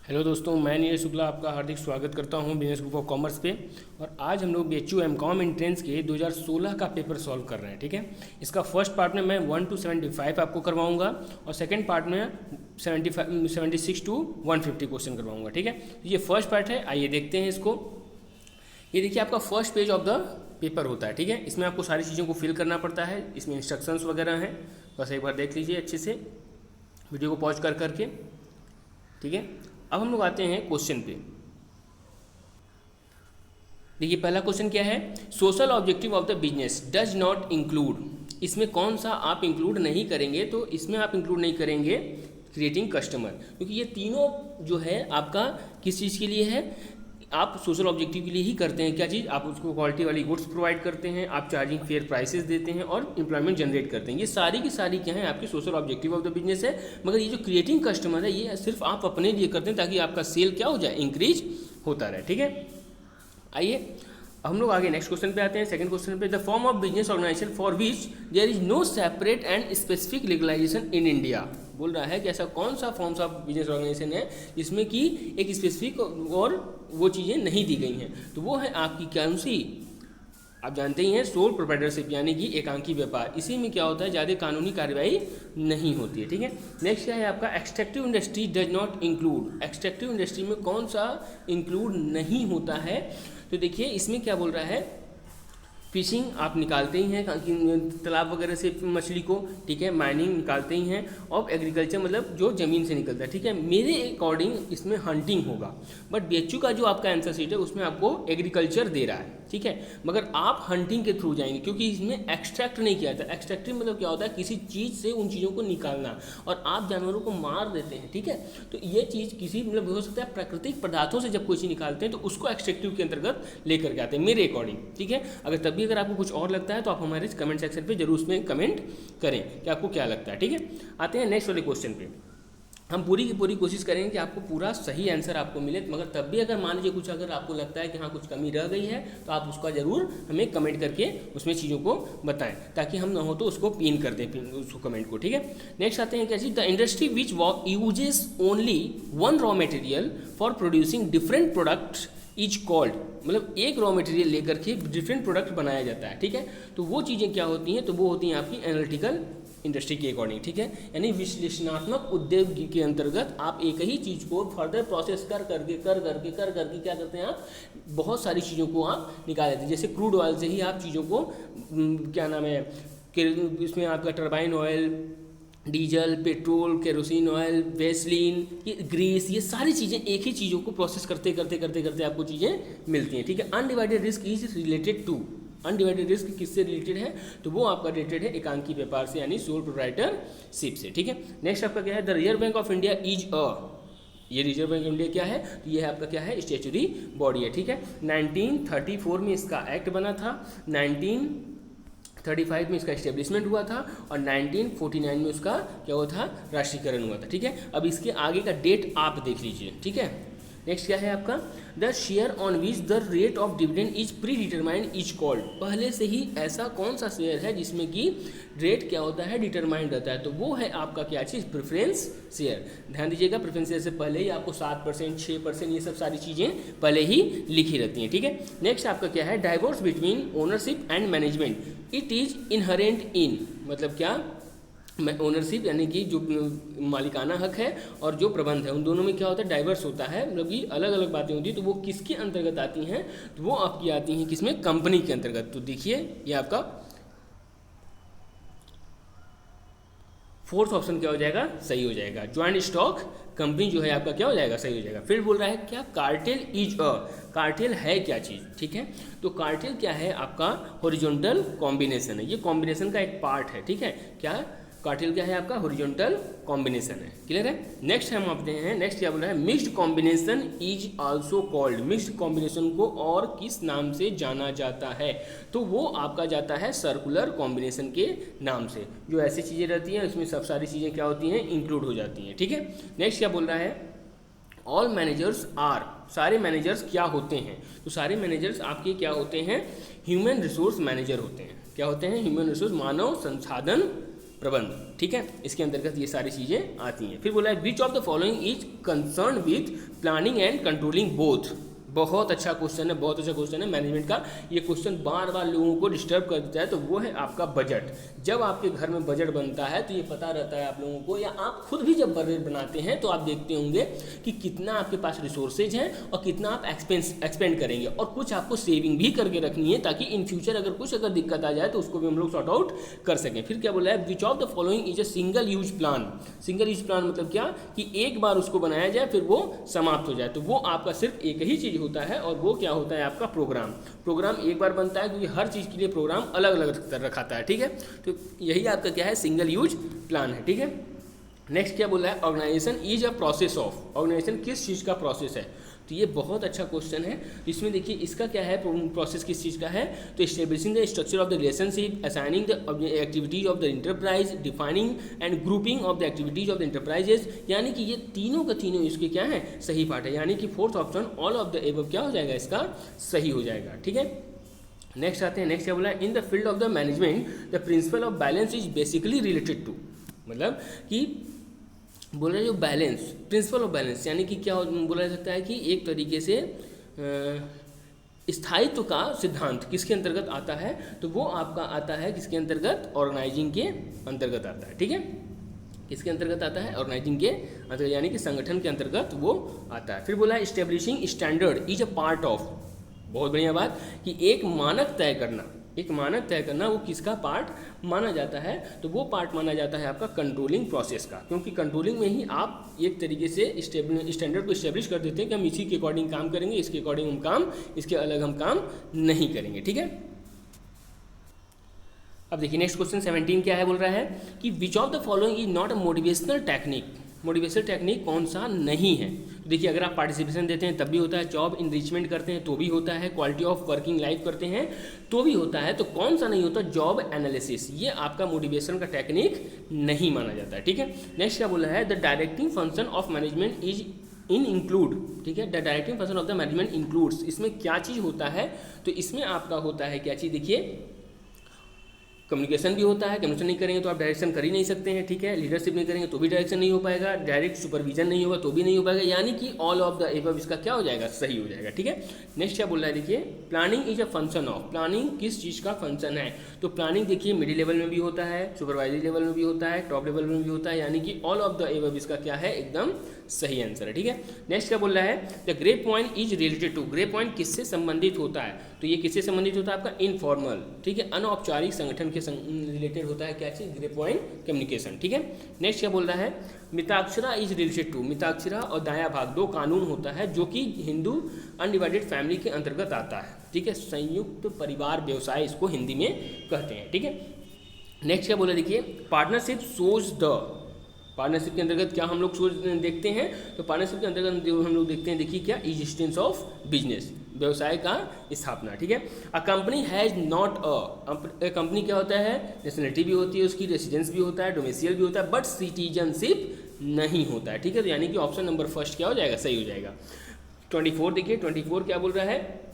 Hello दोस्तों, मैं नीरज शुक्ला आपका हार्दिक स्वागत करता हूं बिजनेस ग्रुप ऑफ कॉमर्स पे। और आज हम लोग BHU एंट्रेंस के 2016 का पेपर सॉल्व कर रहे हैं। ठीक है, इसका फर्स्ट पार्ट में मैं 1 to 75 आपको करवाऊंगा और सेकंड पार्ट में 76 to 150 क्वेश्चन करवाऊंगा। ठीक है, तो ये फर्स्ट पार्ट है, आइए देखते हैं इसको। ये देखिए, आपका first page of the paper होता है। ठीक है, इसमें आपको सारी चीज़ों को फिल करना पड़ता है, इसमें इंस्ट्रक्शंस वगैरह हैं। बस एक बार देख लीजिए अच्छे से वीडियो को पॉज कर करके। ठीक है, अब हम लोग आते हैं क्वेश्चन पे। देखिए, पहला क्वेश्चन क्या है, social objective of the business does not include. इसमें कौन सा आप इंक्लूड नहीं करेंगे? तो इसमें आप इंक्लूड नहीं करेंगे क्रिएटिंग कस्टमर, क्योंकि ये तीनों जो है आपका किस चीज़ के लिए है, आप सोशल ऑब्जेक्टिव के लिए ही करते हैं। क्या चीज़? आप उसको क्वालिटी वाली गुड्स प्रोवाइड करते हैं, आप चार्जिंग फेयर प्राइसेस देते हैं और एम्प्लॉयमेंट जनरेट करते हैं। ये सारी की सारी क्या है, आपकी social objective of the business है। मगर ये जो क्रिएटिंग कस्टमर है, ये सिर्फ आप अपने लिए करते हैं ताकि आपका सेल क्या हो जाए, इंक्रीज होता रहे। ठीक है, आइए हम लोग आगे नेक्स्ट क्वेश्चन पे आते हैं। सेकंड क्वेश्चन पे, the form of business organisation for which there is no separate and specific legalisation in India. बोल रहा है कि ऐसा कौन सा फॉर्म्स ऑफ बिजनेस ऑर्गेनाइजेशन है जिसमें कि एक स्पेसिफिक और वो चीज़ें नहीं दी गई हैं। तो वो है आपकी कौन सी? आप जानते ही हैं, सोल प्रोप्राइटरशिप यानी कि एकांकी व्यापार। इसी में क्या होता है, ज़्यादा कानूनी कार्रवाई नहीं होती है। ठीक है, नेक्स्ट क्या है आपका, extractive industry does not include. Extractive industry में कौन सा इंक्लूड नहीं होता है? तो देखिए, इसमें क्या बोल रहा है, फिशिंग आप निकालते ही हैं तालाब वगैरह से मछली को। ठीक है, माइनिंग निकालते ही हैं, और एग्रीकल्चर मतलब जो ज़मीन से निकलता है। ठीक है, मेरे अकॉर्डिंग इसमें हंटिंग होगा, बट BHU का जो आपका आंसर शीट है उसमें आपको एग्रीकल्चर दे रहा है। ठीक है, मगर आप हंटिंग के थ्रू जाएंगे क्योंकि इसमें एक्सट्रैक्ट नहीं किया जाता। एक्सट्रैक्टिव मतलब क्या होता है, किसी चीज़ से उन चीज़ों को निकालना, और आप जानवरों को मार देते हैं। ठीक है, तो ये चीज़ किसी मतलब हो सकता है प्राकृतिक पदार्थों से जब कोई चीज़ निकालते हैं तो उसको एक्सट्रैक्टिव के अंतर्गत लेकर के आते हैं मेरे अकॉर्डिंग। ठीक है, अगर आपको कुछ और लगता है तो आप हमारे कमेंट सेक्शन पे जरूर उसमें कमेंट करें कि आपको क्या लगता है। ठीक है, आते हैं नेक्स्ट वाले क्वेश्चन पे। हम पूरी की पूरी कोशिश करेंगे कि आपको पूरा सही आंसर आपको मिले, मगर तब भी अगर मान लीजिए कुछ अगर आपको लगता है कि हाँ कुछ कमी रह गई है तो आप उसका ज़रूर हमें कमेंट करके उसमें चीज़ों को बताएं, ताकि हम ना हो तो उसको पिन कर दें उसको कमेंट को। ठीक है, नेक्स्ट आते हैं क्या चीज़, the industry which uses only one raw material for producing different products is called. मतलब एक रॉ मटेरियल लेकर के डिफरेंट प्रोडक्ट बनाया जाता है। ठीक है, तो वो चीज़ें क्या होती हैं, तो वो होती हैं आपकी एनालिटिकल इंडस्ट्री के अकॉर्डिंग। ठीक है, यानी विश्लेषणात्मक उद्योग के अंतर्गत आप एक ही चीज़ को फर्दर प्रोसेस कर करके क्या करते हैं, आप बहुत सारी चीज़ों को आप निकाल देते हैं। जैसे क्रूड ऑयल से ही आप चीज़ों को क्या नाम है, इसमें आपका turbine oil, diesel, petrol, kerosene oil, Vaseline, ये ग्रीस, ये सारी चीज़ें एक ही चीज़ों को प्रोसेस करते आपको चीज़ें मिलती हैं। ठीक है, undivided risk is related to, undivided risk किससे रिलेटेड है, तो वो आपका रिलेटेड है एकांकी व्यापार से यानी सोल प्रोप्राइटरशिप से। ठीक है, नेक्स्ट आपका क्या है, the reserve bank of India is ये रिजर्व बैंक ऑफ इंडिया क्या है, तो ये है आपका क्या है, स्टैच्यूटरी बॉडी है। ठीक है, 1934 में इसका एक्ट बना था, 1935 में इसका इस्टेब्लिशमेंट हुआ था और 1949 में उसका क्या हुआ था, राष्ट्रीयकरण हुआ था। ठीक है, अब इसके आगे का डेट आप देख लीजिए। ठीक है, नेक्स्ट क्या है आपका, the share on which the rate of dividend is pre determined is called. पहले से ही ऐसा कौन सा शेयर है जिसमें कि रेट क्या होता है, डिटरमाइंड रहता है, तो वो है आपका क्या चीज़, प्रेफरेंस शेयर। ध्यान दीजिएगा, प्रेफरेंस शेयर से पहले ही आपको 7%, 6%, ये सब सारी चीज़ें पहले ही लिखी रहती हैं। ठीक है, नेक्स्ट आपका क्या है, divorce between ownership and management it is inherent in. मतलब क्या, ओनरशिप यानी कि जो मालिकाना हक है और जो प्रबंध है, उन दोनों में क्या होता है, डाइवर्स होता है, मतलब कि अलग अलग बातें होती हैं। तो वो किसके अंतर्गत आती हैं, तो वो आपकी आती हैं किसमें, कंपनी के अंतर्गत। तो देखिए, ये आपका फोर्थ ऑप्शन क्या हो जाएगा, सही हो जाएगा। ज्वाइंट स्टॉक कंपनी जो है आपका क्या हो जाएगा, सही हो जाएगा। फिर बोल रहा है क्या, कार्टेल इज अ, कार्टेल है क्या चीज़। ठीक है, तो कार्टेल क्या है आपका, हॉरिजॉन्टल कॉम्बिनेशन है, ये कॉम्बिनेशन का एक पार्ट है। ठीक है, क्या कार्टेल क्या है आपका, हॉरिजॉन्टल कॉम्बिनेशन है। क्लियर है, नेक्स्ट हम आते हैं, नेक्स्ट क्या बोल रहा है, mixed combination is also called. Mixed combination को और किस नाम से जाना जाता है, तो वो आपका जाता है सर्कुलर कॉम्बिनेशन के नाम से। जो ऐसी चीज़ें रहती हैं उसमें सब सारी चीज़ें क्या होती हैं, इंक्लूड हो जाती हैं। ठीक है, नेक्स्ट क्या बोल रहा है, ऑल मैनेजर्स आर, सारे मैनेजर्स क्या होते हैं, तो सारे मैनेजर्स आपके क्या होते हैं, ह्यूमन रिसोर्स मैनेजर होते हैं। क्या होते हैं, ह्यूमन रिसोर्स, मानव संसाधन प्रबंध, ठीक है, इसके अंतर्गत ये सारी चीज़ें आती हैं। फिर बोला है which of the following is concern with planning and controlling both. बहुत अच्छा क्वेश्चन है, बहुत अच्छा क्वेश्चन है मैनेजमेंट का। ये क्वेश्चन बार बार लोगों को डिस्टर्ब कर देता है, तो वो है आपका बजट। जब आपके घर में बजट बनता है तो ये पता रहता है आप लोगों को, या आप खुद भी जब बजट बनाते हैं तो आप देखते होंगे कि कितना आपके पास रिसोर्सेज हैं और कितना आप एक्सपेंड करेंगे, और कुछ आपको सेविंग भी करके रखनी है ताकि इन फ्यूचर अगर दिक्कत आ जाए तो उसको भी हम लोग सॉर्ट आउट कर सकें। फिर क्या बोला है which of the following is a single use plan. Single use plan मतलब क्या कि एक बार उसको बनाया जाए फिर वो समाप्त हो जाए, तो वो आपका सिर्फ एक ही चीज़ होता है, और वो क्या होता है आपका प्रोग्राम। प्रोग्राम एक बार बनता है क्योंकि हर चीज़ के लिए प्रोग्राम अलग अलग रखाता है, ठीक है। तो यही आपका क्या है सिंगल यूज प्लान है, ठीक है। नेक्स्ट क्या बोला है organisation is a process of. Organisation किस चीज़ का प्रोसेस है, तो ये बहुत अच्छा क्वेश्चन है। तो इसमें देखिए इसका क्या है प्रोसेस किस चीज़ का है, तो establishing the structure of the relationship, assigning the activities of the enterprise, defining and grouping of the activities of the enterprises. यानी कि ये तीनों का तीनों इसके क्या है सही पार्ट है, यानी कि fourth option all of the above क्या हो जाएगा इसका सही हो जाएगा, ठीक है। नेक्स्ट आते हैं, नेक्स्ट क्या बोला है in the field of the management the principle of balance is basically related to. मतलब कि बोल रहे जो बैलेंस, प्रिंसिपल ऑफ बैलेंस यानी कि क्या बोला जा सकता है कि एक तरीके से स्थायित्व का सिद्धांत किसके अंतर्गत आता है, तो वो आपका आता है किसके अंतर्गत ऑर्गेनाइजिंग के अंतर्गत आता है, ठीक है। किसके अंतर्गत आता है ऑर्गेनाइजिंग के अंतर्गत, यानी कि संगठन के अंतर्गत वो आता है। फिर बोला है establishing standard is a part of. बहुत बढ़िया बात कि एक मानक तय करना, एक मानक तय करना वो किसका पार्ट माना जाता है, तो वो पार्ट माना जाता है आपका कंट्रोलिंग प्रोसेस का, क्योंकि कंट्रोलिंग में ही आप एक तरीके से स्टैंडर्ड को इस्टेब्लिश कर देते हैं कि हम इसी के अकॉर्डिंग काम करेंगे, इसके अकॉर्डिंग हम काम, इसके अलग हम काम नहीं करेंगे, ठीक है। अब देखिए नेक्स्ट क्वेश्चन 17 क्या है, बोल रहा है कि which of the following is not a motivational technique. Motivational technique कौन सा नहीं है, तो देखिए अगर आप पार्टिसिपेशन देते हैं तब भी होता है, जॉब इनरिचमेंट करते हैं तो भी होता है, क्वालिटी ऑफ वर्किंग लाइफ करते हैं तो भी होता है, तो कौन सा नहीं होता जॉब एनालिसिस। ये आपका मोटिवेशन का टेक्निक नहीं माना जाता है, ठीक है। नेक्स्ट क्या बोला है the directing function of management is in include, ठीक है। The directing function of the management includes, इसमें क्या चीज़ होता है, तो इसमें आपका होता है क्या चीज़, देखिए कम्युनिकेशन भी होता है, कम्युनिकेशन नहीं करेंगे तो आप डायरेक्शन कर ही नहीं सकते हैं, ठीक है। लीडरशिप नहीं करेंगे तो भी डायरेक्शन नहीं हो पाएगा, डायरेक्ट सुपरविजन नहीं होगा तो भी नहीं हो पाएगा, यानी कि ऑल ऑफ द एबव इसका क्या हो जाएगा सही हो जाएगा, ठीक है। नेक्स्ट क्या बोल रहा है देखिए planning is a function of. Planning किस चीज़ का फंक्शन है, तो प्लानिंग देखिए मिडिल लेवल में भी होता है, सुपरवाइजरी लेवल में भी होता है, टॉप लेवल में भी होता है, यानी कि ऑल ऑफ द एबव इसका क्या है एकदम सही आंसर है, ठीक है। नेक्स्ट क्या बोल रहा है the grey point is related to. Grey point किससे संबंधित होता है, तो ये किससे संबंधित होता है आपका इनफॉर्मल, ठीक है, अनौपचारिक संगठन के रिलेटेड होता है क्या चीज़ ग्रे पॉइंट कम्युनिकेशन, ठीक है। नेक्स्ट क्या बोल रहा है Mitakshara is related to. Mitakshara और दाया भाग दो कानून होता है जो कि हिंदू अनडिवाइडेड फैमिली के अंतर्गत आता है, ठीक है। संयुक्त परिवार व्यवसाय इसको हिंदी में कहते हैं, ठीक है। नेक्स्ट क्या बोला देखिए पार्टनरशिप सोज द। पार्टनरशिप के अंतर्गत क्या हम लोग सोच देखते हैं, तो पार्टनरशिप के अंतर्गत हम लोग देखते हैं देखिए क्या एग्जिस्टेंस ऑफ बिजनेस, व्यवसाय का स्थापना, ठीक है। A company has not a company क्या होता है नेशनलिटी भी होती है उसकी, रेसिडेंस भी होता है, डोमेसियल भी होता है, बट सिटीजनशिप नहीं होता है, ठीक है। तो यानी कि ऑप्शन नंबर फर्स्ट क्या हो जाएगा सही हो जाएगा। 24 देखिए 24 क्या बोल रहा है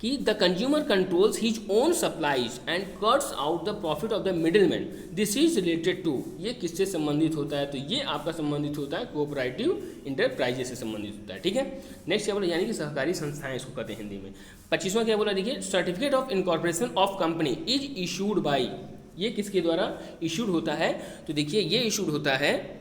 कि the consumer controls his own supplies and cuts out the profit of the middleman, this is related to. ये किससे संबंधित होता है, तो ये आपका संबंधित होता है कोऑपरेटिव इंटरप्राइजेस से संबंधित होता है, ठीक है। नेक्स्ट क्या बोला यानी कि सहकारी संस्थाएं इसको कहते हैं हिंदी में। 25वां क्या बोला देखिए certificate of incorporation of company is issued by. ये किसके द्वारा इशूड होता है, तो देखिए ये इशूड होता है,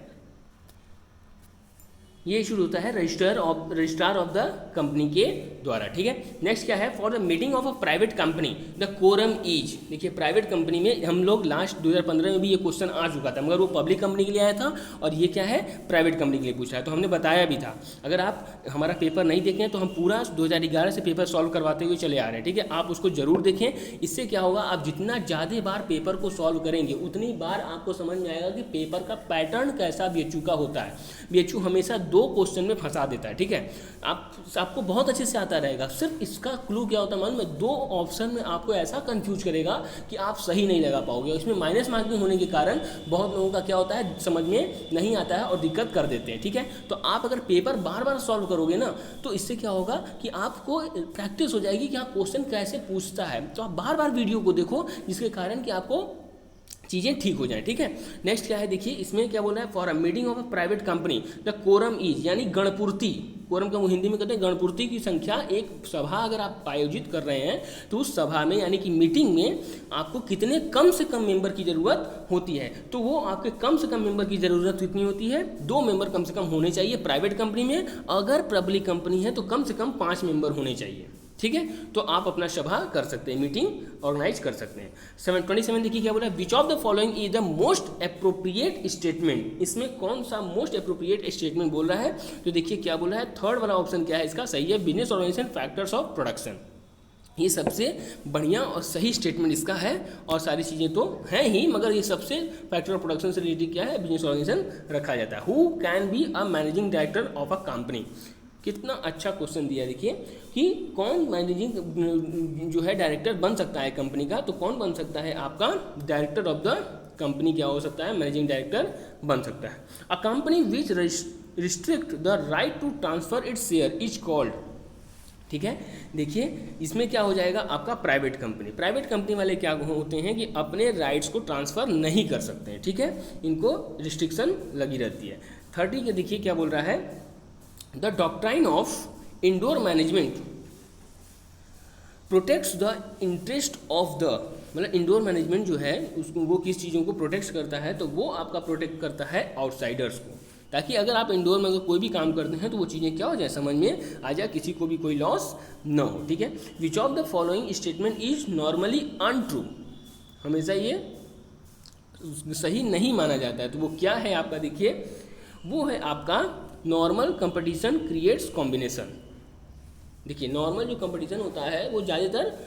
ये इशू होता है रजिस्ट्रार ऑफ द कंपनी के द्वारा, ठीक है। नेक्स्ट क्या है for the meeting of a private company the quorum is. देखिए प्राइवेट कंपनी में हम लोग लास्ट 2015 में भी ये क्वेश्चन आ चुका था, मगर वो पब्लिक कंपनी के लिए आया था और ये क्या है प्राइवेट कंपनी के लिए पूछा है, तो हमने बताया भी था। अगर आप हमारा पेपर नहीं देखें तो हम पूरा 2011 से पेपर सॉल्व करवाते हुए चले आ रहे हैं, ठीक है। आप उसको जरूर देखें, इससे क्या होगा आप जितना ज़्यादा बार पेपर को सॉल्व करेंगे उतनी बार आपको समझ में आएगा कि पेपर का पैटर्न कैसा बीएचयू का होता है। बीएचयू हमेशा 2 क्वेश्चन में फंसा देता है, ठीक है। आपको बहुत अच्छे से आता रहेगा, सिर्फ इसका क्लू क्या होता है मालूम है, 2 ऑप्शन में आपको ऐसा कंफ्यूज करेगा कि आप सही नहीं लगा पाओगे। इसमें माइनस मार्किंग होने के कारण बहुत लोगों का क्या होता है समझ में नहीं आता है और दिक्कत कर देते हैं, ठीक है। तो आप अगर पेपर बार बार सॉल्व करोगे ना तो इससे क्या होगा कि आपको प्रैक्टिस हो जाएगी कि हाँ क्वेश्चन कैसे पूछता है। तो आप बार बार वीडियो को देखो जिसके कारण कि आपको चीज़ें ठीक हो जाएं, ठीक है। नेक्स्ट क्या है देखिए, इसमें क्या बोल रहा है, for a meeting of a private company the quorum is, यानी गणपूर्ति, कोरम का वो हिंदी में कहते हैं गणपूर्ति की संख्या, एक सभा अगर आप आयोजित कर रहे हैं तो उस सभा में यानी कि मीटिंग में आपको कितने कम से कम मेंबर की ज़रूरत होती है, तो वो आपके कम से कम मेंबर की ज़रूरत कितनी होती है, 2 मेंबर कम से कम होने चाहिए प्राइवेट कंपनी में। अगर पब्लिक कंपनी है तो कम से कम 5 मेंबर होने चाहिए, ठीक है। तो आप अपना सभा कर सकते हैं, मीटिंग ऑर्गेनाइज कर सकते हैं। 27 देखिए क्या बोला, विच of the following is the most appropriate statement, इसमें कौन सा मोस्ट अप्रोप्रिएट स्टेटमेंट बोल रहा है, तो देखिए क्या बोला है, थर्ड वाला ऑप्शन क्या है इसका सही है, business organisation factors of production. ये सबसे बढ़िया और सही स्टेटमेंट इसका है, और सारी चीज़ें तो हैं ही, मगर ये सबसे फैक्टर ऑफ प्रोडक्शन से रिलेटेड क्या है, बिजनेस ऑर्गेनाइजेशन रखा जाता है। Who can be a managing director of a company, कितना अच्छा क्वेश्चन दिया देखिए कि कौन मैनेजिंग जो है डायरेक्टर बन सकता है कंपनी का, तो कौन बन सकता है आपका डायरेक्टर ऑफ द कंपनी, क्या हो सकता है, मैनेजिंग डायरेक्टर बन सकता है। A company which restrict the right to transfer its share is called, ठीक है। देखिए इसमें क्या हो जाएगा आपका प्राइवेट कंपनी, प्राइवेट कंपनी वाले क्या होते हैं कि अपने राइट्स को ट्रांसफ़र नहीं कर सकते हैं, ठीक है, इनको रिस्ट्रिक्शन लगी रहती है। 30 के देखिए क्या बोल रहा है, the doctrine of indoor management protects the interest of the, मतलब इंडोर मैनेजमेंट जो है उसको वो किस चीज़ों को प्रोटेक्ट करता है, तो वो आपका प्रोटेक्ट करता है आउटसाइडर्स को, ताकि अगर आप इंडोर में अगर कोई भी काम करते हैं तो वो चीज़ें क्या हो जाए, समझ में आ जाए, किसी को भी कोई लॉस ना हो, ठीक है। Which of the following statement is normally untrue, हमेशा ये सही नहीं माना जाता है, तो वो क्या है आपका, देखिए वो है आपका नॉर्मल कंपटीशन क्रिएट्स कॉम्बिनेशन। देखिए नॉर्मल जो कंपटीशन होता है वो ज़्यादातर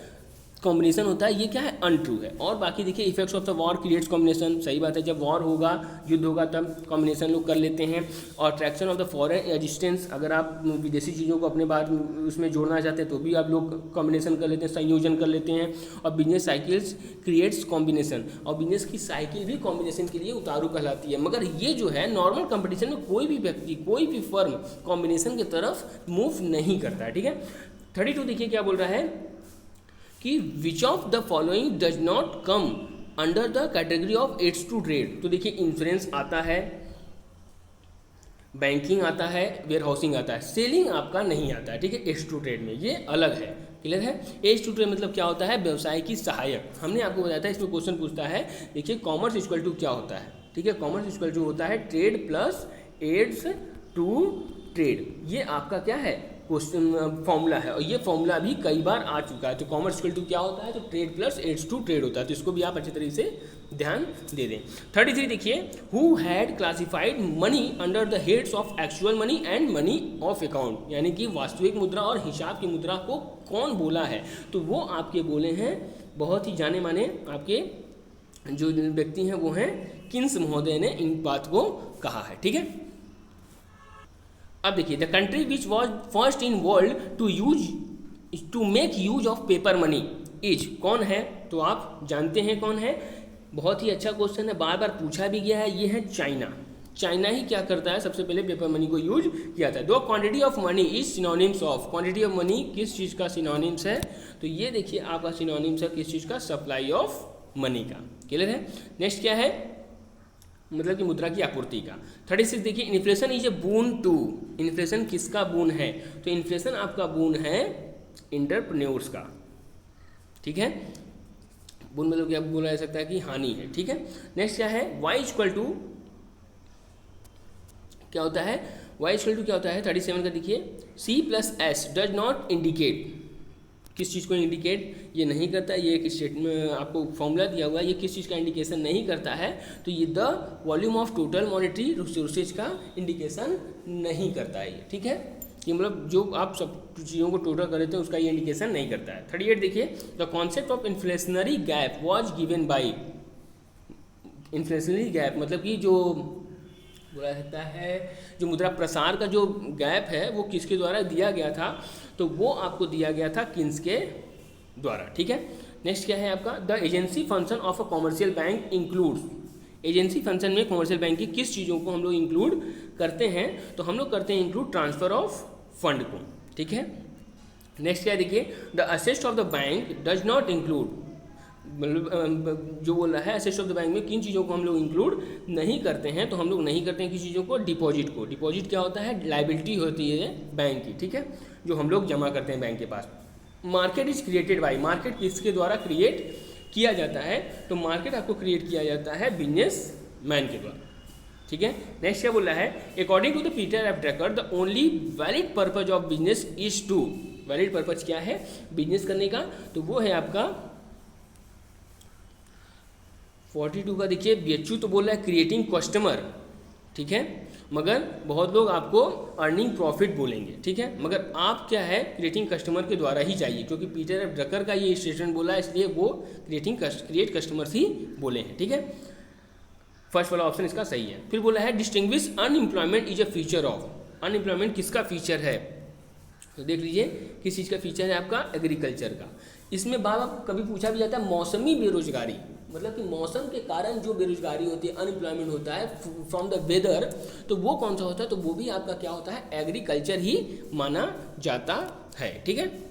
कॉम्बिनेशन होता है, ये क्या है, अनट्रू है। और बाकी देखिए effects of the war creates combination, सही बात है, जब वॉर होगा, युद्ध होगा, तब कॉम्बिनेशन लोग कर लेते हैं। और traction of the foreign existence, अगर आप विदेशी चीज़ों को अपने बाद उसमें जोड़ना चाहते हैं तो भी आप लोग कॉम्बिनेशन कर लेते हैं, संयोजन कर लेते हैं। और बिजनेस साइकिल्स क्रिएट्स कॉम्बिनेशन, और बिजनेस की साइकिल भी कॉम्बिनेशन के लिए उतारू कहलाती है। मगर ये जो है नॉर्मल कंपटीशन में कोई भी व्यक्ति, कोई भी फर्म कॉम्बिनेशन की तरफ मूव नहीं करता है, ठीक है। 32 देखिए क्या बोल रहा है कि which of the following does not come under the category of aids to trade, तो देखिए इंश्योरेंस आता है, बैंकिंग आता है, वेयर हाउसिंग आता है, सेलिंग आपका नहीं आता है, ठीक है, एड्स टू ट्रेड में ये अलग है, क्लियर है। एड्स टू ट्रेड मतलब क्या होता है, व्यवसाय की सहायक, हमने आपको बताया था, इसमें क्वेश्चन पूछता है, देखिए कॉमर्स इक्वल टू क्या होता है, ठीक है, कॉमर्स इक्वल टू होता है trade plus aids to trade, ये आपका क्या है क्वेश्चन फॉर्मूला है, और ये फॉर्मूला भी कई बार आ चुका है। तो कॉमर्स इक्वल टू क्या होता है, तो trade plus aids to trade होता है, तो इसको भी आप अच्छे तरीके से ध्यान दे दें। 33 देखिए, who had classified money under the heads of actual money and money of account, यानी कि वास्तविक मुद्रा और हिसाब की मुद्रा को कौन बोला है, तो वो आपके बोले हैं बहुत ही जाने माने आपके जो व्यक्ति हैं वो हैं किन्स महोदय ने इन बात को कहा है, ठीक है। अब देखिए, the country which was first in world to make use of paper money is, कौन है, तो आप जानते हैं कौन है, बहुत ही अच्छा क्वेश्चन है, बार बार पूछा भी गया है, ये है चाइना। चाइना ही क्या करता है, सबसे पहले पेपर मनी को यूज किया था। दो quantity of money is synonyms of, quantity of money किस चीज़ का सिनोनिम्स है, तो ये देखिए आपका सिनोनिम्स है किस चीज़ का, सप्लाई ऑफ मनी का, क्लियर है। नेक्स्ट क्या है, मतलब कि मुद्रा की आपूर्ति का। 36 देखिए, inflation is a boon to, inflation किसका बून है, तो इन्फ्लेशन आपका बून है एंटरप्रेन्योर्स का, ठीक है, बून मतलब क्या बोला जा सकता है कि हानि है, ठीक है। नेक्स्ट क्या है, y इक्वल टू क्या होता है, y इक्वल टू क्या होता है 37 का देखिए, c plus S does not indicate, किस चीज़ को इंडिकेट ये नहीं करता है, ये एक स्टेटमेंट आपको फॉर्मूला दिया हुआ है, ये किस चीज़ का इंडिकेशन नहीं करता है, तो ये the volume of total monetary resources का इंडिकेशन नहीं करता है ये, ठीक है, ये मतलब जो आप सब चीज़ों को टोटल कर देते हैं उसका ये इंडिकेशन नहीं करता है। 38 देखिए, the concept of inflationary gap was given by, inflationary gap मतलब कि जो बोला जाता है जो मुद्रा प्रसार का जो गैप है वो किसके द्वारा दिया गया था, तो वो आपको दिया गया था किन्स के द्वारा, ठीक है। नेक्स्ट क्या है आपका, the agency function of a commercial bank includes, agency function में कॉमर्शियल बैंक की किस चीज़ों को हम लोग इंक्लूड करते हैं, तो हम लोग करते हैं इंक्लूड ट्रांसफर ऑफ फंड को, ठीक है। नेक्स्ट क्या देखिए, the assets of the bank does not include मतलब जो बोल रहा है एसेट्स ऑफ द बैंक में किन चीज़ों को हम लोग इंक्लूड नहीं करते हैं, तो हम लोग नहीं करते हैं किन चीज़ों को, डिपॉजिट को। डिपॉजिट क्या होता है, लाइबिलिटी होती है बैंक की, ठीक है, जो हम लोग जमा करते हैं बैंक के पास। Market is created by, market किसके द्वारा क्रिएट किया जाता है, तो मार्केट आपको क्रिएट किया जाता है बिजनेस मैन के द्वारा, ठीक है। नेक्स्ट क्या बोल रहा है, according to the Peter F Drucker the only valid purpose of business is to, valid purpose क्या है बिजनेस करने का, तो वो है आपका 42 का देखिए, बीएचयू तो बोल रहा है क्रिएटिंग कस्टमर, ठीक है, मगर बहुत लोग आपको अर्निंग प्रॉफिट बोलेंगे, ठीक है, मगर आप क्या है क्रिएटिंग कस्टमर के द्वारा ही चाहिए, क्योंकि पीटर एफ ड्रकर का ये स्टेटमेंट बोला है, इसलिए वो क्रिएट कस्टमर्स ही बोले हैं, ठीक है। फर्स्ट वाला ऑप्शन इसका सही है। फिर बोला है distinguish unemployment is a feature of, unemployment किसका फीचर है, तो देख लीजिए किस चीज़ का फीचर है आपका, एग्रीकल्चर का। इसमें बार कभी पूछा भी जाता है मौसमी बेरोजगारी, मतलब कि मौसम के कारण जो बेरोजगारी होती है, अनएम्प्लॉयमेंट होता है फ्रॉम द वेदर, तो वो कौन सा होता है, तो वो भी आपका क्या होता है, एग्रीकल्चर ही माना जाता है, ठीक है।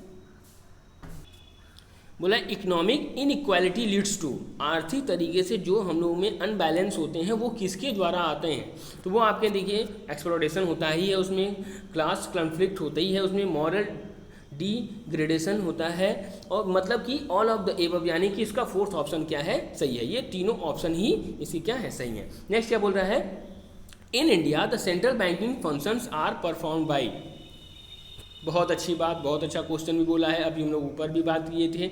बोला इकोनॉमिक इनइक्वालिटी लीड्स टू, आर्थिक तरीके से जो हम लोगों में अनबैलेंस होते हैं वो किसके द्वारा आते हैं, तो वो आपके देखिए एक्सप्लॉयटेशन होता ही है, उसमें क्लास कॉन्फ्लिक्ट होता ही है, उसमें मॉरल डिग्रेडेशन होता है, और मतलब कि ऑल ऑफ द एबव, यानी कि इसका फोर्थ ऑप्शन क्या है, सही है, ये तीनों ऑप्शन ही इसकी क्या है, सही है। नेक्स्ट क्या बोल रहा है, in India the central banking functions are perform by, बहुत अच्छी बात, बहुत अच्छा क्वेश्चन भी बोला है। अभी हम लोग ऊपर भी बात किए थे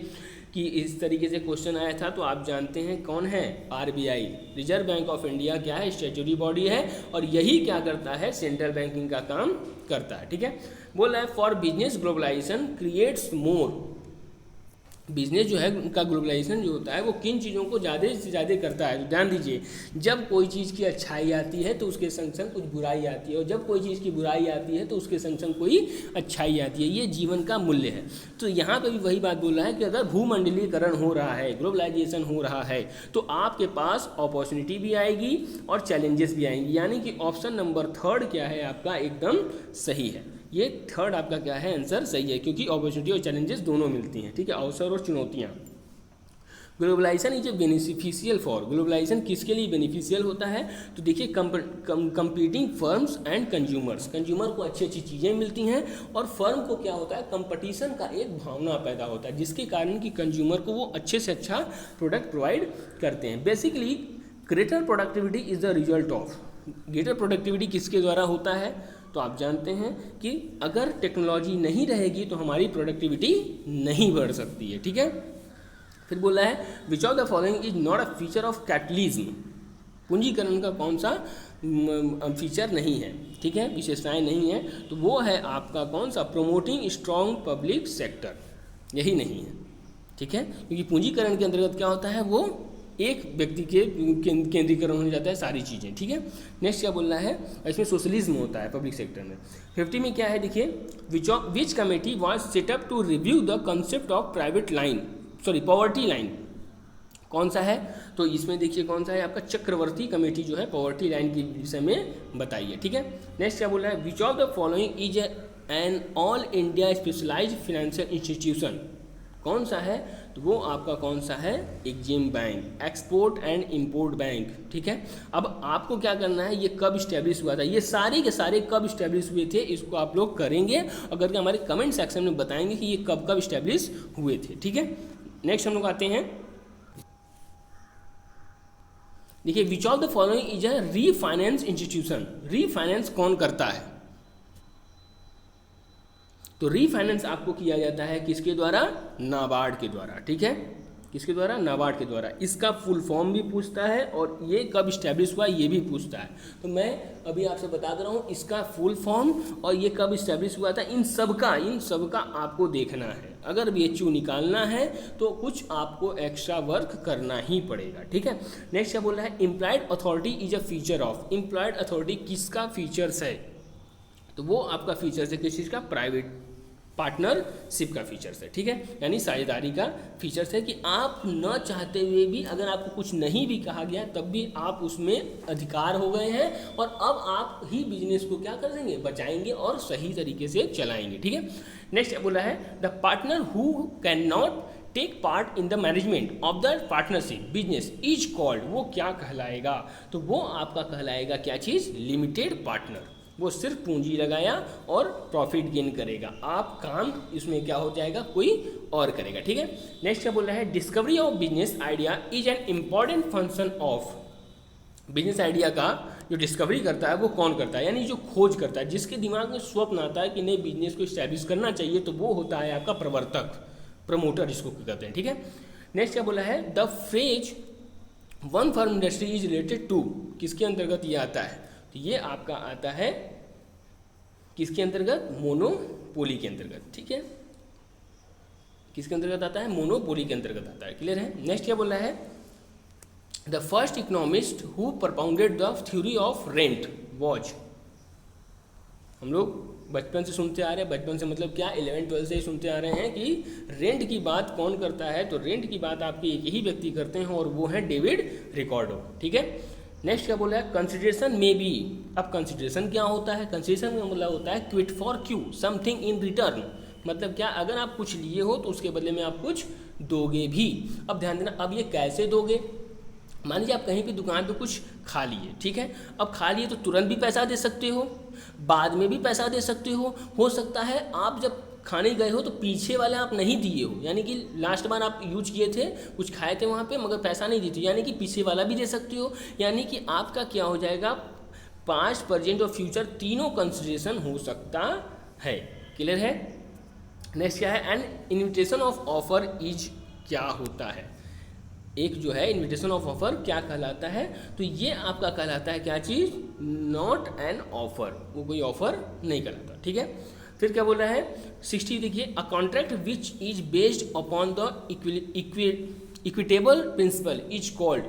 कि इस तरीके से क्वेश्चन आया था, तो आप जानते हैं कौन है, RBI, reserve bank of India क्या है, स्टैट्यूटरी बॉडी है, और यही क्या करता है, सेंट्रल बैंकिंग का काम करता है, ठीक है। बोल रहा है for business globalization creates more, business जो है उनका ग्लोबलाइजेशन जो होता है वो किन चीज़ों को ज़्यादा से ज़्यादा करता है, तो ध्यान दीजिए, जब कोई चीज़ की अच्छाई आती है तो उसके संग संग कुछ बुराई आती है, और जब कोई चीज़ की बुराई आती है तो उसके संग संग कोई अच्छाई आती है, ये जीवन का मूल्य है। तो यहाँ पे भी वही बात बोल रहा है कि अगर भूमंडलीकरण हो रहा है, ग्लोबलाइजेशन हो रहा है, तो आपके पास अपॉर्चुनिटी भी आएगी और चैलेंजेस भी आएंगी, यानी कि ऑप्शन नंबर थर्ड क्या है आपका, एकदम सही है, ये थर्ड आपका क्या है, आंसर सही है, क्योंकि अपॉर्चुनिटी और चैलेंजेस दोनों मिलती हैं, ठीक है, अवसर और चुनौतियाँ। Globalization is a beneficial for, globalization किसके लिए बेनिफिशियल होता है, तो देखिए competing firms and consumers, consumer को अच्छी अच्छी चीज़ें मिलती हैं, और फर्म को क्या होता है, कंपटीशन का एक भावना पैदा होता है, जिसके कारण कि कंज्यूमर को वो अच्छे से अच्छा प्रोडक्ट प्रोवाइड करते हैं। Basically greater productivity is the result of, greater productivity किसके द्वारा होता है, तो आप जानते हैं कि अगर टेक्नोलॉजी नहीं रहेगी तो हमारी प्रोडक्टिविटी नहीं बढ़ सकती है, ठीक है। फिर बोला है which of the following is not a feature of capitalism, पूंजीकरण का कौन सा फीचर नहीं है, ठीक है, विशेषताएं नहीं है, तो वो है आपका कौन सा, प्रोमोटिंग स्ट्रॉन्ग पब्लिक सेक्टर, यही नहीं है, ठीक है, क्योंकि पूंजीकरण के अंतर्गत क्या होता है, वो एक व्यक्ति के केंद्रीकरण हो जाता है सारी चीज़ें, ठीक है। नेक्स्ट क्या बोल रहा है, इसमें सोशलिज्म होता है पब्लिक सेक्टर में। 50 में क्या है देखिए, which committee was setup to review the concept of private line, sorry poverty line, कौन सा है, तो इसमें देखिए कौन सा है आपका, चक्रवर्ती कमेटी जो है पॉवर्टी लाइन के विषय में बताइए, ठीक है। नेक्स्ट क्या बोल रहा है, which of the following is an all India specialized financial institution, कौन सा है, तो वो आपका कौन सा है, EXIM bank, export and import bank, ठीक है। अब आपको क्या करना है, ये कब इस्टेब्लिश हुआ था, ये सारे के सारे कब इस्टेब्लिश हुए थे, इसको आप लोग करेंगे, अगर हमारे कमेंट सेक्शन में बताएंगे कि ये कब कब इस्टेब्लिश हुए थे, ठीक है। नेक्स्ट हम लोग आते हैं, देखिए which of the following is a refinance institution, refinance कौन करता है, तो रीफाइनेंस आपको किया जाता है किसके द्वारा, नाबार्ड के द्वारा, ठीक है, किसके द्वारा, नाबार्ड के द्वारा। इसका फुल फॉर्म भी पूछता है और ये कब इस्टेब्लिश हुआ ये भी पूछता है, तो मैं अभी आपसे बता दे रहा हूँ इसका फुल फॉर्म और ये कब इस्टेब्लिश हुआ था, इन सब का आपको देखना है। अगर BHU निकालना है तो कुछ आपको एक्स्ट्रा वर्क करना ही पड़ेगा, ठीक है। नेक्स्ट क्या बोल रहा है, employed authority is a feature of, employed authority किसका फीचर्स है, तो वो आपका फीचर्स है किस चीज़ का, प्राइवेट पार्टनरशिप का फीचर्स है, ठीक है, यानी साझेदारी का फीचर्स है कि आप न चाहते हुए भी अगर आपको कुछ नहीं भी कहा गया तब भी आप उसमें अधिकार हो गए हैं और अब आप ही बिजनेस को क्या कर देंगे, बचाएंगे और सही तरीके से चलाएंगे, ठीक है। नेक्स्ट बोला है the partner who can not take part in the management of the partnership business is called, वो क्या कहलाएगा, तो वो आपका कहलाएगा क्या चीज़, लिमिटेड पार्टनर। वो सिर्फ पूंजी लगाया और प्रॉफिट गेन करेगा, आप काम इसमें क्या हो जाएगा, कोई और करेगा। ठीक है, नेक्स्ट क्या बोल रहा है, discovery of business idea is an important function of, business idea का जो डिस्कवरी करता है वो कौन करता है, यानी जो खोज करता है, जिसके दिमाग में स्वप्न आता है कि नए बिजनेस को इस्टेब्लिश करना चाहिए, तो वो होता है आपका प्रवर्तक, प्रमोटर जिसको कहते हैं। ठीक है, नेक्स्ट क्या बोला है, the phrase one firm industry is related to, किसके अंतर्गत ये आता है, तो ये आपका आता है किसके अंतर्गत, मोनोपोली के अंतर्गत। ठीक है, किसके अंतर्गत आता है, मोनोपोली के अंतर्गत आता है। क्लियर है। नेक्स्ट क्या बोल रहा है, the first economist who propounded the theory of rent was, हम लोग बचपन से सुनते आ रहे हैं, बचपन से मतलब क्या 11-12 से ही सुनते आ रहे हैं कि रेंट की बात कौन करता है, तो रेंट की बात आपके एक ही व्यक्ति करते हैं और वो है डेविड रिकॉर्डो। ठीक है, नेक्स्ट क्या बोला है, कंसिडरेशन में बी, अब कंसिडरेशन क्या होता है, कंसिडरेशन का मतलब होता है quit for Q something in return, मतलब क्या, अगर आप कुछ लिए हो तो उसके बदले में आप कुछ दोगे भी। अब ध्यान देना, अब ये कैसे दोगे, मान लीजिए आप कहीं भी दुकान पे कुछ खा लिए, ठीक है, अब खा लिए तो तुरंत भी पैसा दे सकते हो, बाद में भी पैसा दे सकते हो सकता है आप जब खाने गए हो तो पीछे वाले आप नहीं दिए हो, यानी कि लास्ट बार आप यूज किए थे, कुछ खाए थे वहाँ पे मगर पैसा नहीं दिए थे, यानी कि पीछे वाला भी दे सकते हो, यानी कि आपका क्या हो जाएगा, 5 प्रेजेंट और फ्यूचर तीनों कंसिडरेशन हो सकता है। क्लियर है। नेक्स्ट क्या है, an invitation of offer is क्या होता है, एक जो है इन्विटेशन ऑफ ऑफर क्या कहलाता है, तो ये आपका कहलाता है क्या चीज़, नॉट एन ऑफर, वो कोई ऑफर नहीं कहलाता। ठीक है, फिर क्या बोल रहा है 60 देखिए, a contract which is based upon the equitable principle is called,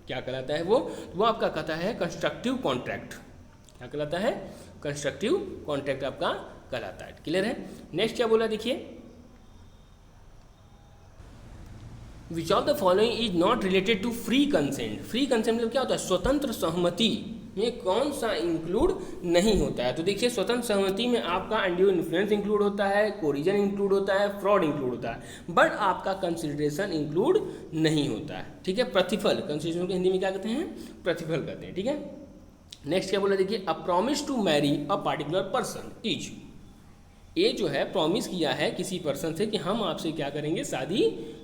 क्या कहलाता है वो आपका कहता है कंस्ट्रक्टिव कॉन्ट्रैक्ट, क्या कहलाता है, कंस्ट्रक्टिव कॉन्ट्रैक्ट आपका कहलाता है। क्लियर है। नेक्स्ट क्या बोला देखिए, which of the following is not related to free consent, free consent मतलब क्या होता है, स्वतंत्र सहमति में कौन सा इंक्लूड नहीं होता है, तो देखिए स्वतंत्र सहमति में आपका अनड्यू इन्फ्लुएंस इंक्लूड होता है, कोरिजन इंक्लूड होता है, फ्रॉड इंक्लूड होता है, बट आपका कंसिडरेशन इंक्लूड नहीं होता है। ठीक है, प्रतिफल, कंसिडरेशन को हिंदी में क्या कहते हैं, प्रतिफल कहते हैं। ठीक है, नेक्स्ट क्या बोला देखिए, a promise to marry a particular person is, ये जो है प्रॉमिस किया है किसी पर्सन से कि हम आपसे क्या करेंगे, शादी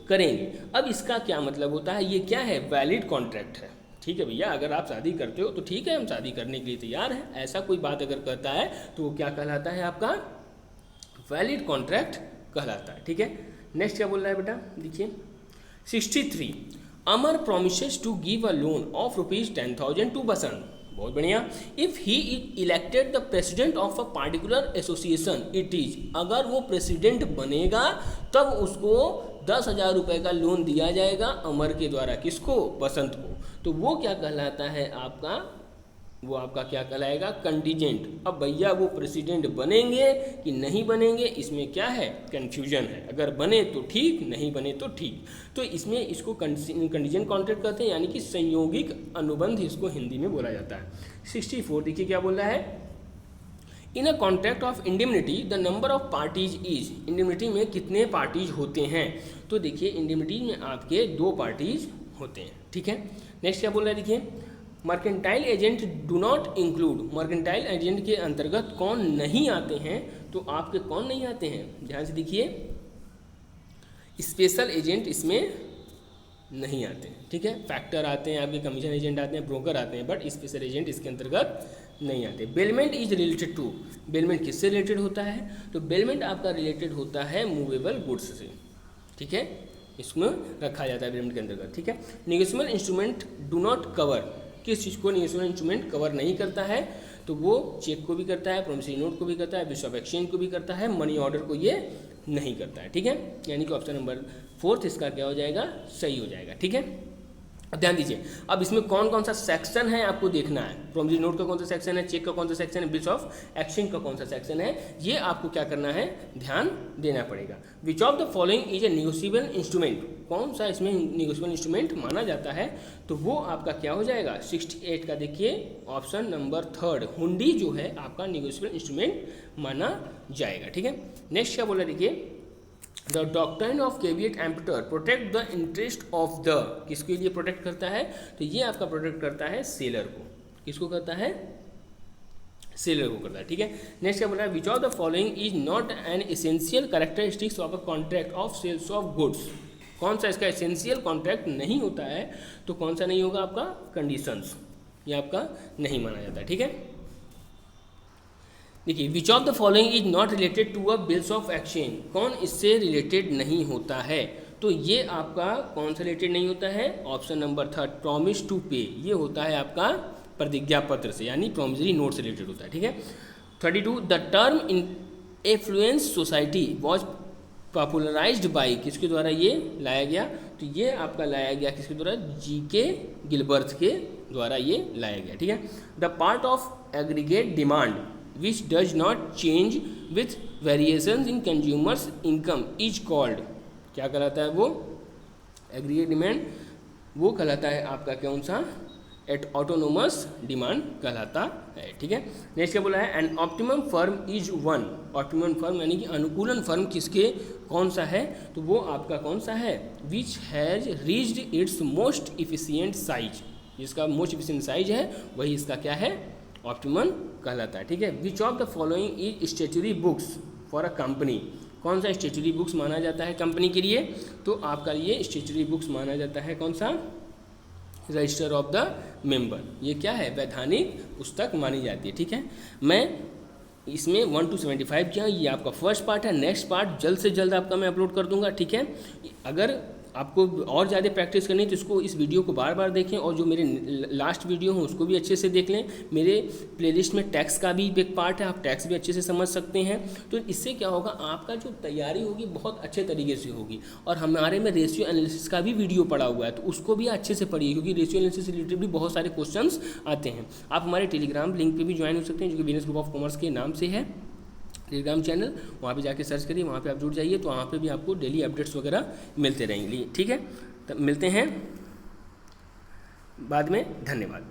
करेंगे। अब इसका क्या मतलब होता है, ये क्या है, वैलिड कॉन्ट्रैक्ट है। ठीक है भैया, अगर आप शादी करते हो तो ठीक है, हम शादी करने के लिए तैयार हैं, ऐसा कोई बात अगर कहता है तो वो क्या कहलाता है, आपका वैलिड कॉन्ट्रैक्ट कहलाता है। ठीक है, नेक्स्ट क्या बोल रहा है बेटा देखिए 63, Amar promises to give a loan of ₹10,000 to Basant, बहुत बढ़िया, if he is elected the president of a particular association it is, अगर वो प्रेसिडेंट बनेगा तब उसको 10,000 रुपये का लोन दिया जाएगा अमर के द्वारा, किसको, बसंत को, तो वो क्या कहलाता है आपका, वो आपका क्या कहलाएगा, कंटीजेंट। अब भैया वो प्रेसिडेंट बनेंगे कि नहीं बनेंगे, इसमें क्या है, कन्फ्यूजन है, अगर बने तो ठीक, नहीं बने तो ठीक, तो इसमें इसको कंटीजेंट कॉन्ट्रैक्ट कहते हैं, यानी कि संयोगिक अनुबंध इसको हिंदी में बोला जाता है। 64 देखिए क्या बोल रहा है, in a contract of indemnity the number of parties is, indemnity में कितने पार्टीज होते हैं, तो देखिए इंडेमनिटी में आपके 2 पार्टीज होते हैं। ठीक है, नेक्स्ट क्या बोल रहा है देखिए, mercantile agent do not include, mercantile agent के अंतर्गत कौन नहीं आते हैं, तो आपके कौन नहीं आते हैं, ध्यान से देखिए, स्पेशल एजेंट इसमें नहीं आते हैं। ठीक है, फैक्टर आते हैं, आपके कमीशन एजेंट आते हैं, ब्रोकर आते हैं, बट स्पेशल एजेंट इसके अंतर्गत नहीं आते। Bailment is related to, bailment किससे रिलेटेड होता है, तो बेलमेंट आपका रिलेटेड होता है मूवेबल गुड्स से। ठीक है, इसमें रखा जाता है बेलमेंट के अंतर्गत। ठीक है, negotiable instrument do not cover, किस चीज़ को नेगोशिएबल इंस्ट्रूमेंट कवर नहीं करता है, तो वो चेक को भी करता है, प्रोमिसरी नोट को भी करता है, बिल्स ऑफ एक्सचेंज को भी करता है, मनी ऑर्डर को ये नहीं करता है। ठीक है, यानी कि ऑप्शन नंबर 4 इसका क्या हो जाएगा, सही हो जाएगा। ठीक है, ध्यान दीजिए, अब इसमें कौन कौन सा सेक्शन है आपको देखना है, प्रोमिसरी नोट का कौन सा सेक्शन है, चेक का कौन सा सेक्शन है, बिल्स ऑफ एक्सचेंज का कौन सा सेक्शन है, ये आपको क्या करना है, ध्यान देना पड़ेगा। विच of the following is a negotiable instrument, कौन सा इसमें नेगोशिएबल इंस्ट्रूमेंट माना जाता है, तो वो आपका क्या हो जाएगा, 68 का देखिए ऑप्शन नंबर 3 हुंडी जो है आपका नेगोशिएबल इंस्ट्रूमेंट माना जाएगा। ठीक है, नेक्स्ट क्या बोला देखिए the doctrine of caveat emptor protect the interest of the, किसके लिए प्रोटेक्ट करता है, तो ये आपका प्रोटेक्ट करता है सेलर को, किसको करता है, सेलर को करता है, ठीक है। नेक्स्ट क्या बोल रहा है, which of the following is not an essential characteristics of a contract of sales of goods, कौन सा इसका एसेंशियल कॉन्ट्रैक्ट नहीं होता है, तो कौन सा नहीं होगा आपका, कंडीशंस, ये आपका नहीं माना जाता है, ठीक है। देखिए, which of the following is not related to a bills of exchange, कौन इससे रिलेटेड नहीं होता है, तो ये आपका कौन सा रिलेटेड नहीं होता है, ऑप्शन नंबर 3 प्रॉमिस टू पे, ये होता है आपका प्रतिज्ञा पत्र से, यानी प्रोमिसरी नोट से रिलेटेड होता है, ठीक है। 32 the term in affluence society was popularized by, किसके द्वारा ये लाया गया, तो ये आपका लाया गया किसके द्वारा, G.K. गिलबर्थ के द्वारा ये लाया गया, ठीक है। The part of aggregate demand which does not change with variations in consumers income is called, क्या कहलाता है वो, एग्रीगेट डिमांड, वो कहलाता है आपका कौन सा, एट ऑटोनोमस डिमांड कहलाता है, ठीक है। नेक्स्ट क्या बोला है, an optimum firm is one, optimum firm यानी कि अनुकूलन फर्म किसके कौन सा है, तो वो आपका कौन सा है, which has reached it's most efficient size, जिसका मोस्ट इफिशिएंट साइज है वही इसका क्या है, ऑप्टिमम कहलाता है, ठीक है। Which of the following is statutory books for a company, कौन सा स्टेचुरी बुक्स माना जाता है कंपनी के लिए, तो आपका ये स्टेचुरी बुक्स माना जाता है कौन सा, रजिस्टर ऑफ द मेंबर, ये क्या है, वैधानिक पुस्तक मानी जाती है, ठीक है। मैं इसमें 1 to 75 किया, ये आपका फर्स्ट पार्ट है, नेक्स्ट पार्ट जल्द से जल्द आपका मैं अपलोड कर दूंगा, ठीक है। अगर आपको और ज़्यादा प्रैक्टिस करनी है तो इसको, इस वीडियो को बार बार देखें, और जो मेरे लास्ट वीडियो हैं उसको भी अच्छे से देख लें। मेरे प्लेलिस्ट में टैक्स का भी एक पार्ट है, आप टैक्स भी अच्छे से समझ सकते हैं, तो इससे क्या होगा, आपका जो तैयारी होगी बहुत अच्छे तरीके से होगी। और हमारे में रेशियो एनालिसिस का भी वीडियो पड़ा हुआ है, तो उसको भी अच्छे से पढ़िए, क्योंकि रेशियो एनालिसिस से रिलेटेड भी बहुत सारे क्वेश्चन आते हैं। आप हमारे टेलीग्राम लिंक पर भी ज्वाइन हो सकते हैं, जो कि बिजनेस ग्रुप ऑफ कॉमर्स के नाम से है टेलीग्राम चैनल, वहाँ पे जाके सर्च करिए, वहाँ पे आप जुड़ जाइए, तो वहाँ पे भी आपको डेली अपडेट्स वगैरह मिलते रहेंगे, ठीक है। तब मिलते हैं बाद में, धन्यवाद।